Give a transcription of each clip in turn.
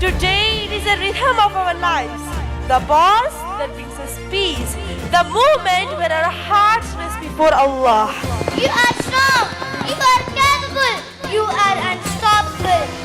Today it is a rhythm of our lives, the pulse that brings us peace, the moment when our hearts rest before Allah. You are strong, you are capable, you are unstoppable.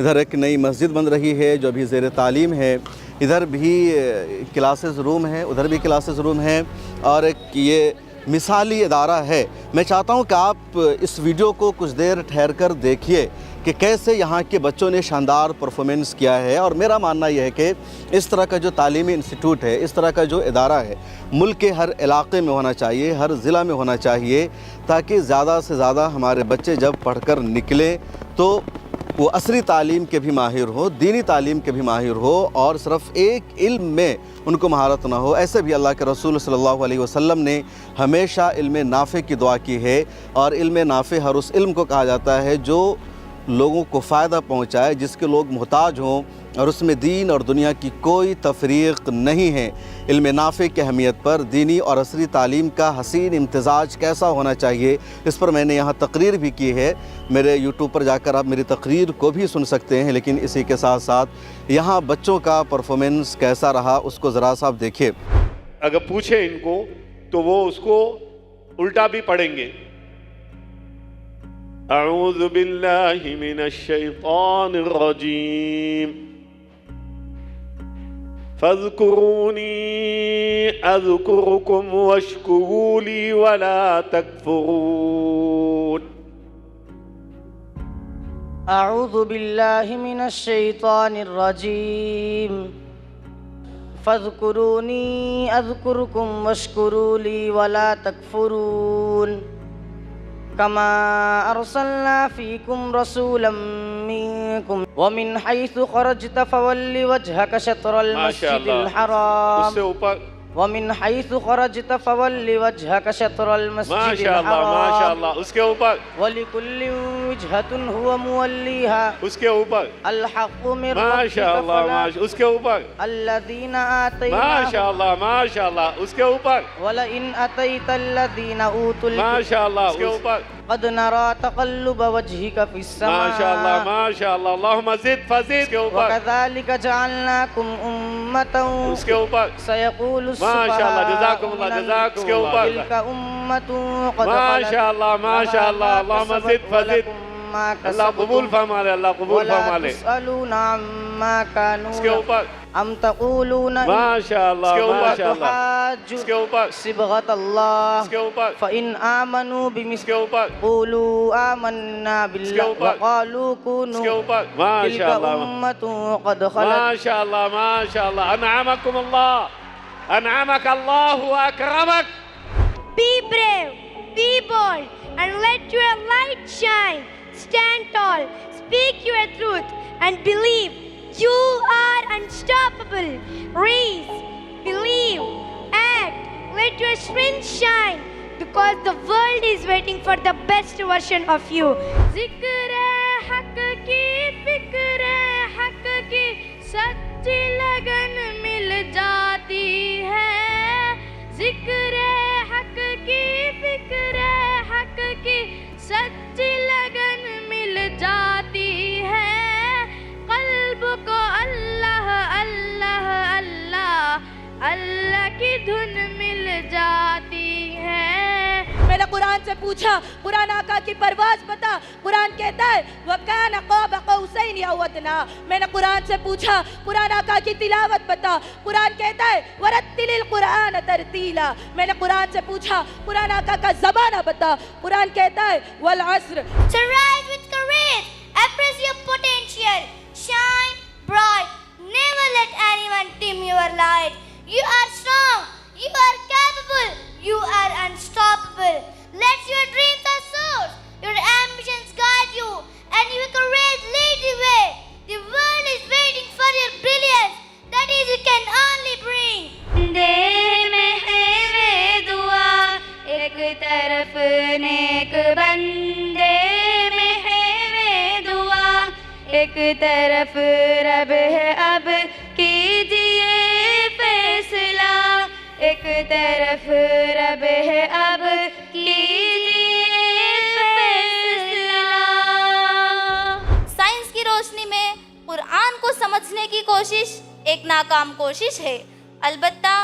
ادھر ایک نئی مسجد بن رہی ہے جو ابھی زیر تعلیم ہے، ادھر بھی کلاسز روم ہیں، ادھر بھی کلاسز روم ہیں، اور ایک یہ مثالی ادارہ ہے۔ میں چاہتا ہوں کہ آپ اس ویڈیو کو کچھ دیر ٹھہر کر دیکھیے کہ کیسے یہاں کے بچوں نے شاندار پرفارمنس کیا ہے، اور میرا ماننا یہ ہے کہ اس طرح کا جو تعلیمی انسٹیٹیوٹ ہے، اس طرح کا جو ادارہ ہے، ملک کے ہر علاقے میں ہونا چاہیے، ہر ضلع میں ہونا چاہیے، تاکہ زیادہ سے زیادہ ہمارے بچے جب پڑھ کر نکلیں تو وہ عصری تعلیم کے بھی ماہر ہو، دینی تعلیم کے بھی ماہر ہو، اور صرف ایک علم میں ان کو مہارت نہ ہو۔ ایسے بھی اللہ کے رسول صلی اللہ علیہ وسلم نے ہمیشہ علم نافع کی دعا کی ہے، اور علم نافع ہر اس علم کو کہا جاتا ہے جو لوگوں کو فائدہ پہنچائے، جس کے لوگ محتاج ہوں، اور اس میں دین اور دنیا کی کوئی تفریق نہیں ہے۔ علم نافع کی اہمیت پر دینی اور عصری تعلیم کا حسین امتزاج کیسا ہونا چاہیے، اس پر میں نے یہاں تقریر بھی کی ہے۔ میرے یوٹیوب پر جا کر آپ میری تقریر کو بھی سن سکتے ہیں، لیکن اسی کے ساتھ ساتھ یہاں بچوں کا پرفارمنس کیسا رہا اس کو ذرا سا آپ دیکھیے۔ اگر پوچھیں ان کو تو وہ اس کو الٹا بھی پڑھیں گے۔ اعوذ باللہ من الشیطان الرجیم فاذکرونی اذکرکم واشکروا لی ولا تکفرون۔ اعوذ باللہ من الشیطان الرجیم فاذکرونی اذکرکم واشکروا لی ولا تکفرون کما ارسلنا فیکم رسولا منکم ومن حیث خرجت فول وجہک شطر المسجد الحرام اس سے اوپر ومن حیث خرجت فول وجہک شطر المسجد الحرام ماشاءاللہ اس کے اوپر وَلِكُلٍّ وِجْهَةٌ هُوَ مُوَلِّيهَا اس کے اوپر الحق من ربك ماشاءاللہ اس کے اوپر الذين آتيناهم ماشاءاللہ اس کے اوپر ولئن أتيت الذين أوتوا ماشاءاللہ اس کے اوپر قد نرى تقلب وجهك في السماء ماشاءاللہ اللہم زد فزد اس کے اوپر وكذلك جعلناكم أمة اس کے اوپر سيقول ماشاءاللہ جزاکم السفهاء اللہ من جزاکم اس کے اوپر تلك أمة قد ماشاءاللہ اللہم زد فزد اللہ قبول فرما لے، اللہ قبول فرما لے۔ ولا تسألون عما كانوا اس کے اوپر ام تقولون ماشاءاللہ تحاجوا اس کے اوپر صبغة الله اس کے اوپر فإن آمنوا اس کے بمثل اوپر قولوا آمنا بالله وقالوا اس کے كونوا اوپر تلك ماشاءاللہ أمة قد خلت ماشاءاللہ انعمکم اللہ انعمک اللہ واکرمک۔ Be brave, be bold, and let your light shine. Stand tall, speak your truth, and believe you are unstoppable. Raise, believe, act, let your strength shine, because the world is waiting for the best version of you. ذکر حق کی فکر حق کی سچی لگن مل جاتی ہے، ذکر حق کی فکر حق کی سچی لگن مل جاتی ہے، قلب کو اللہ اللہ اللہ اللہ کی دھن مل جاتی ہے۔ میں نے قرآن سے پوچھا، قرآن آقا کی پرواز بتا، قرآن کہتا ہے وَكَانَ قَابَ قَوْسَيْنِ أَوْ أَدْنَىٰ۔ میں نے قرآن سے پوچھا، قرآن آقا کی تلاوت بتا، قرآن کہتا ہے وَرَتِّلِ الْقُرْآنَ تَرْتِيلًا۔ میں نے قرآن سے پوچھا، قرآن آقا کا زمانہ بتا، قرآن کہتا ہے وَالْعَصْرِ۔ So rise with courage, embrace your potential, shine bright, never let anyone dim your light. You are strong, you are capable, you are unstoppable. Let your dreams soar, your ambitions guide you, and your courage lead the way. The world is waiting for your brilliance, that is you can only bring. دے میں ہے وہ دعا ایک طرف نیک بندے میں ہے وہ دعا ایک طرف رب ہے اب کیجئے فیصلہ ایک طرف رب ہے اب کیجئے فیصلہ۔ سائنس کی روشنی میں قرآن کو سمجھنے کی کوشش ایک ناکام کوشش ہے، البتہ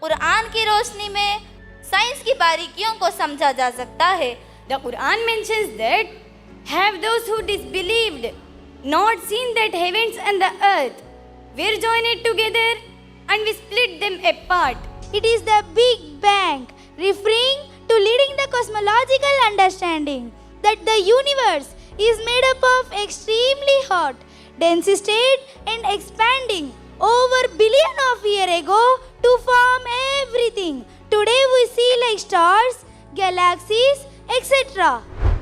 قرآن کی روشنی میں سائنس کی باریکیوں کو سمجھا جا سکتا ہے۔ The Quran mentions that have those who disbelieved not seen that heavens and the earth were joined together and we split them apart. It is the Big Bang, referring to leading the cosmological understanding that the universe is made up of extremely hot, dense state and expanding over billion of years ago to form everything today we see like stars, galaxies, etc.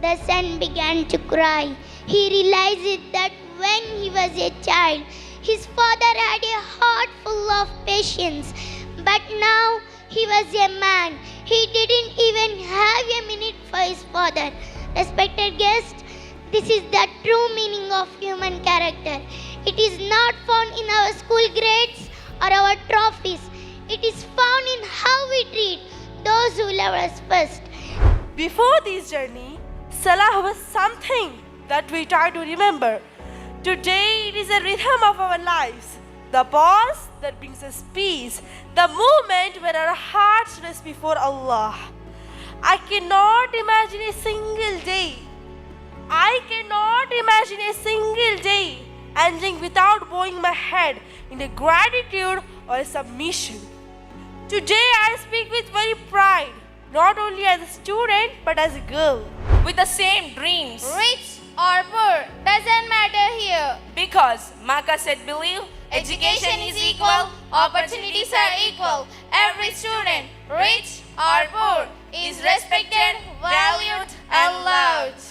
The son began to cry. He realized that when he was a child, his father had a heart full of patience. But now he was a man. He didn't even have a minute for his father. Respected guests, this is the true meaning of human character. It is not found in our school grades or our trophies. It is found in how we treat those who love us first. Before this journey, Salah was something that we try to remember. Today it is a rhythm of our lives. The pause that brings us peace. The moment when our hearts rest before Allah. I cannot imagine a single day. I cannot imagine a single day ending without bowing my head in a gratitude or a submission. Today I speak with very pride, not only as a student but as a girl. With the same dreams, rich or poor doesn't matter here, because Maka said believe education is equal, opportunities are equal. Every student, rich or poor, is respected, valued and loved.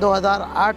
2008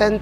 10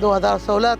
2016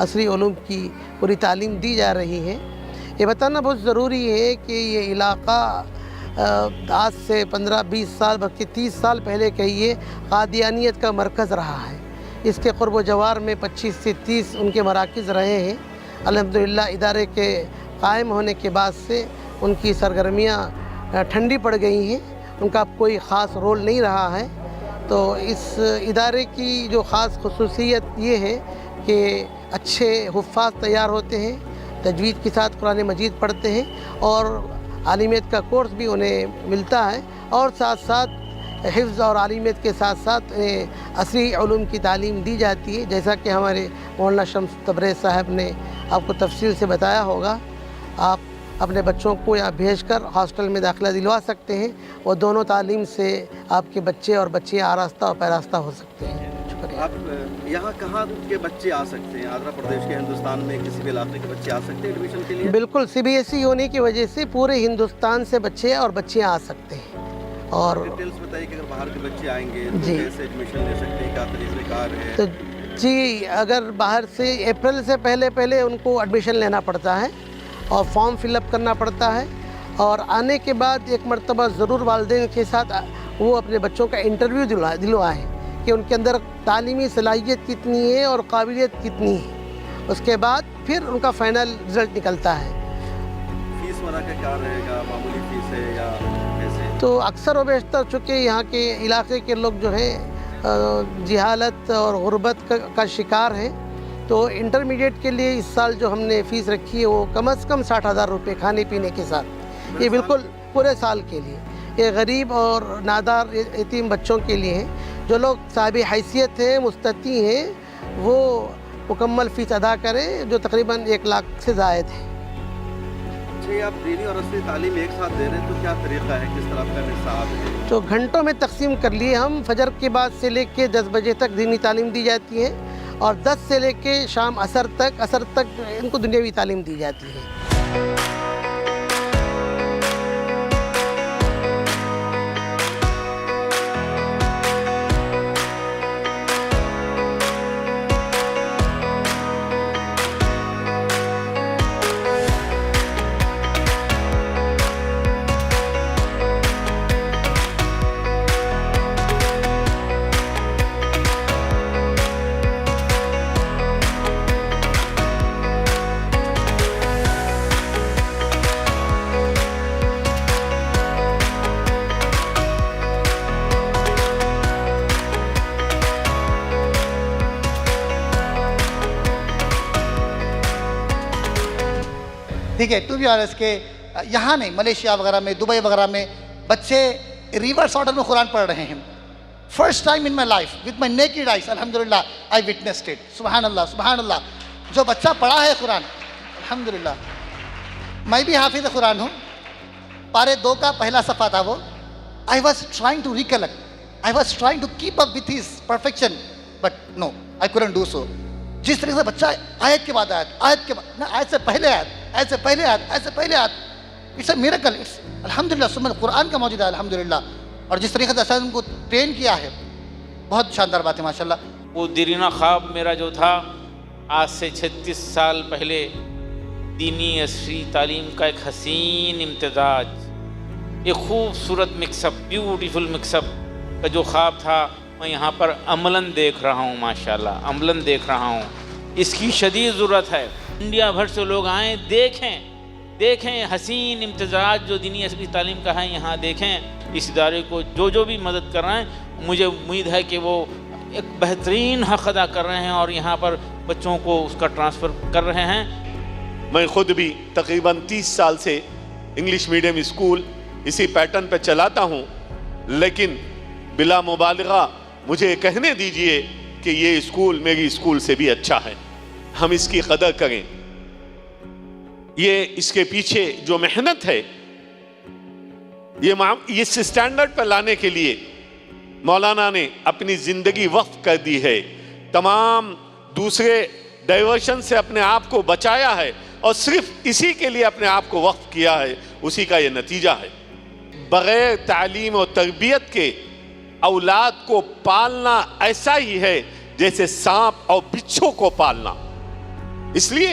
عصری علوم کی پوری تعلیم دی جا رہی ہے۔ یہ بتانا بہت ضروری ہے کہ یہ علاقہ آج سے 15-20 سال بلکہ 30 سال پہلے کہیے قادیانیت کا مرکز رہا ہے۔ اس کے قرب و جوار میں 25 سے 30 ان کے مراکز رہے ہیں۔ الحمدللہ ادارے کے قائم ہونے کے بعد سے ان کی سرگرمیاں ٹھنڈی پڑ گئی ہیں، ان کا اب کوئی خاص رول نہیں رہا ہے۔ تو اس ادارے کی جو خاص خصوصیت یہ ہے کہ اچھے حفاظ تیار ہوتے ہیں، تجوید کے ساتھ قرآن مجید پڑھتے ہیں اور عالمیت کا کورس بھی انہیں ملتا ہے، اور ساتھ ساتھ حفظ اور عالمیت کے ساتھ ساتھ عصری علوم کی تعلیم دی جاتی ہے، جیسا کہ ہمارے مولانا شمس تبریز صاحب نے آپ کو تفصیل سے بتایا ہوگا۔ آپ اپنے بچوں کو یہاں بھیج کر ہاسٹل میں داخلہ دلوا سکتے ہیں، وہ دونوں تعلیم سے آپ کے بچے اور بچیاں آراستہ اور پیراستہ ہو سکتے ہیں۔ شکریہ۔ آپ یہاں کہاں کے بچے آ سکتے ہیں؟ آندھرا پردیش کے ہندوستان میں کسی بھی علاقے کے بچے آ سکتے ہیں ایڈمیشن کے لیے؟ بالکل، CBSE ہونے کی وجہ سے پورے ہندوستان سے بچے اور بچیاں آ سکتے ہیں۔ اور ڈیٹیلز بتائیے کہ اگر باہر کے بچے آئیں گے تو جی کیسے ایڈمیشن لے سکتے ہیں، کیا طریقہ کار ہے؟ تو جی، اگر باہر سے اپریل سے پہلے ان کو ایڈمیشن لینا پڑتا ہے اور فارم فل اپ کرنا پڑتا ہے، اور آنے کے بعد ایک مرتبہ ضرور والدین کے ساتھ وہ اپنے بچوں کا انٹرویو دلوائیں کہ ان کے اندر تعلیمی صلاحیت کتنی ہے اور قابلیت کتنی ہے۔ اس کے بعد پھر ان کا فائنل رزلٹ نکلتا ہے۔ فیس وغیرہ کا کیا رہے گا؟ معمولی فیس ہے یا کیسے؟ تو اکثر و بیشتر چونکہ یہاں کے علاقے کے لوگ جو ہیں جہالت اور غربت کا شکار ہیں، تو انٹرمیڈیٹ کے لیے اس سال جو ہم نے فیس رکھی ہے وہ کم از کم 60,000 روپے کھانے پینے کے ساتھ، یہ بالکل پورے سال کے لیے۔ یہ غریب اور نادار یتیم بچوں کے لیے ہیں۔ جو لوگ صاحب حیثیت ہیں، مستطیع ہیں، وہ مکمل فیس ادا کریں، جو تقریباً 1 لاکھ سے زائد ہے۔ آپ دینی اور عصری تعلیم ایک ساتھ دے رہے ہیں تو کیا طریقہ ہے، کس طرح کا نصاب ہے؟ تو گھنٹوں میں تقسیم کر لیے ہم۔ فجر کے بعد سے لے کے 10 بجے تک دینی تعلیم دی جاتی ہے، اور 10 سے لے کے شام عصر تک ان کو دنیاوی تعلیم دی جاتی ہے۔ ٹھیک ہے، ٹو بی آنیسٹ کہ یہاں نہیں، ملیشیا وغیرہ میں، دبئی وغیرہ میں بچے ریورس آرڈر میں قرآن پڑھ رہے ہیں۔ First time in my life with my naked eyes, الحمدللہ آئی وٹنسڈ اٹ۔ سبحان اللہ، سبحان اللہ۔ جو بچہ پڑھا ہے قرآن، الحمدللہ۔ میں بھی حافظ قرآن ہوں۔ پارے 2 کا پہلا صفحہ تھا وہ۔ I was trying to recollect, I was trying to keep up with his perfection, but no, I couldn't do so. جس طریقے سے بچہ آیت کے بعد آیت، آیت کے بعد آیت سے پہلے آیت، آیت سے پہلے آیت، آیت سے پہلے آیت، اٹس اے میریکل، اٹس الحمدللہ سبحان قرآن کا موجودہ ہے الحمدللہ۔ اور جس طریقے سے اساتذہ کو ٹرین کیا ہے، بہت شاندار بات ہے ماشاءاللہ۔ وہ دیرینہ خواب میرا جو تھا آج سے 36 سال پہلے، دینی عصری تعلیم کا ایک حسین امتزاج، ایک خوبصورت mix up, beautiful mix up کا جو خواب تھا، میں یہاں پر عملاً دیکھ رہا ہوں ماشاءاللہ، عملاً دیکھ رہا ہوں۔ اس کی شدید ضرورت ہے۔ انڈیا بھر سے لوگ آئیں، دیکھیں حسین امتزاج جو دینی عصری تعلیم کا ہے، یہاں دیکھیں اس ادارے کو۔ جو بھی مدد کر رہے ہیں، مجھے امید ہے کہ وہ ایک بہترین حق ادا کر رہے ہیں اور یہاں پر بچوں کو اس کا ٹرانسفر کر رہے ہیں۔ میں خود بھی تقریباً 30 سال سے انگلش میڈیم اسکول اسی پیٹرن پہ چلاتا ہوں، لیکن بلا مبالغہ مجھے کہنے دیجئے کہ یہ اسکول میری اسکول سے بھی اچھا ہے۔ ہم اس کی قدر کریں۔ یہ اس کے پیچھے جو محنت ہے، یہ اس اسٹینڈرڈ پہ لانے کے لیے مولانا نے اپنی زندگی وقف کر دی ہے، تمام دوسرے ڈائیورشن سے اپنے آپ کو بچایا ہے اور صرف اسی کے لیے اپنے آپ کو وقف کیا ہے، اسی کا یہ نتیجہ ہے۔ بغیر تعلیم و تربیت کے اولاد کو پالنا ایسا ہی ہے جیسے سانپ اور بچھو کو پالنا۔ اس لیے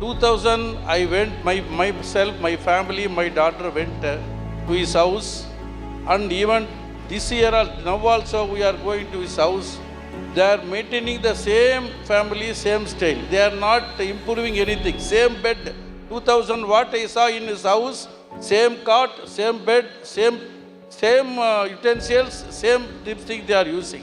2000 I went, myself, my family, my daughter went to his house, and even this year, now also we are going to his house. They are maintaining the same family, same style. They are not improving anything. Same bed, 2000 what I saw in his house, same cot, same bed, same utensils, same thing they are using.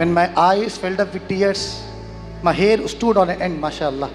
When my eyes filled up with tears, my hair stood on end, mashallah.